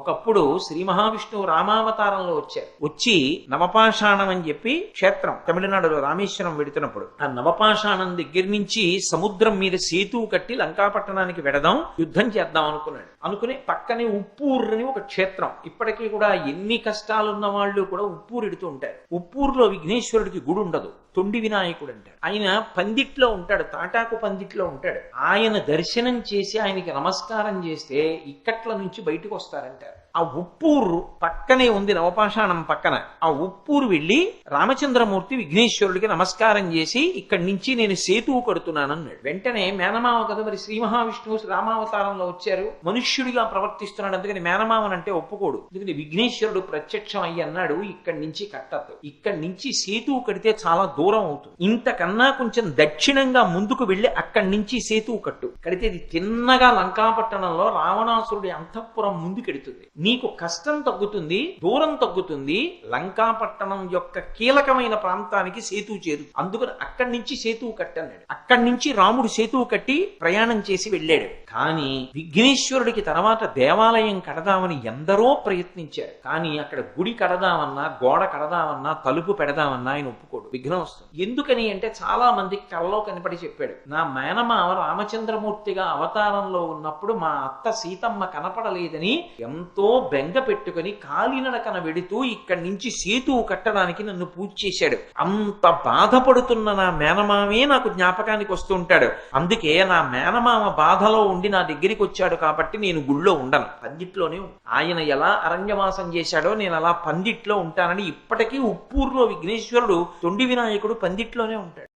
ఒకప్పుడు శ్రీ మహావిష్ణువు రామావతారంలో వచ్చారు. వచ్చి నవపాషాణం అని చెప్పి క్షేత్రం తమిళనాడులో రామేశ్వరం వెడుతున్నప్పుడు ఆ నవపాషాణం దగ్గర నుంచి సముద్రం మీద సేతువు కట్టి లంకాపట్టణానికి వెడదాం, యుద్ధం చేద్దాం అనుకున్నాడు. అనుకుని పక్కనే ఉప్పూరు అని ఒక క్షేత్రం, ఇప్పటికీ కూడా ఎన్ని కష్టాలున్న వాళ్ళు కూడా ఉప్పూరు ఎడుతూ ఉంటారు. ఉప్పూరులో విఘ్నేశ్వరుడికి గుడి ఉండదు, తొండి వినాయకుడు అంటాడు. ఆయన పందిట్లో ఉంటాడు, తాటాకు పందిట్లో ఉంటాడు. ఆయన దర్శనం చేసి ఆయనకి నమస్కారం చేస్తే ఇక్కట్ల నుంచి బయటకు వస్తారంటారు. ఆ ఉప్పూరు పక్కనే ఉంది, నవపాషాణం పక్కన. ఆ ఉప్పూరు వెళ్లి రామచంద్రమూర్తి విఘ్నేశ్వరుడికి నమస్కారం చేసి ఇక్కడి నుంచి నేను సేతువు కడుతున్నాను అన్నాడు. వెంటనే మేనమామ కదా మరి, శ్రీ మహావిష్ణువు రామావతారంలో వచ్చారు, మనుష్యుడిగా ప్రవర్తిస్తున్నాడు, అందుకని మేనమామన్ అంటే ఒప్పుకోడు. ఎందుకని విఘ్నేశ్వరుడు ప్రత్యక్షం అయ్యి అన్నాడు, ఇక్కడి నుంచి కట్టద్దు, ఇక్కడి నుంచి సేతువు కడితే చాలా దూరం అవుతుంది, ఇంతకన్నా కొంచెం దక్షిణంగా ముందుకు వెళ్లి అక్కడి నుంచి సేతువు కట్టు, కడితే ఇది తిన్నగా లంకాపట్టణంలో రావణాసురుడి అంతఃపురం ముందుకెడుతుంది, నీకు కష్టం తగ్గుతుంది, దూరం తగ్గుతుంది, లంకాపట్టణం యొక్క కీలకమైన ప్రాంతానికి సేతువు చేరుతుంది, అందుకని అక్కడి నుంచి సేతువు కట్టన్నాడు. అక్కడి నుంచి రాముడు సేతువు కట్టి ప్రయాణం చేసి వెళ్ళాడు. కానీ విఘ్నేశ్వరుడికి తర్వాత దేవాలయం కడదామని ఎందరో ప్రయత్నించారు. కానీ అక్కడ గుడి కడదామన్నా, గోడ కడదామన్నా, తలుపు పెడదామన్నా ఆయన ఒప్పుకోడు, విఘ్నం వస్తుంది. ఎందుకని అంటే చాలా మందికి కళ్ళలో కనపడి చెప్పాడు, నా మేనమామ రామచంద్రమూర్తిగా అవతారంలో ఉన్నప్పుడు మా అత్త సీతమ్మ కనపడలేదని ఎంతో బెంగ పెట్టుకుని కాలినడకన వెడుతూ ఇక్కడి నుంచి సేతువు కట్టడానికి నన్ను పూజ చేశాడు. అంత బాధపడుతున్న నా మేనమామే నాకు జ్ఞాపకానికి వస్తుంటాడు. అందుకే నా మేనమామ బాధలో ఉండి నా దగ్గరికి వచ్చాడు కాబట్టి నేను గుళ్ళో ఉండను, పందిట్లోనే. ఆయన ఎలా అరణ్యవాసం చేశాడో నేను అలా పందిట్లో ఉంటానని ఇప్పటికీ ఉప్పూరులో విఘ్నేశ్వరుడు, తొండి వినాయకుడు పందిట్లోనే ఉంటాడు.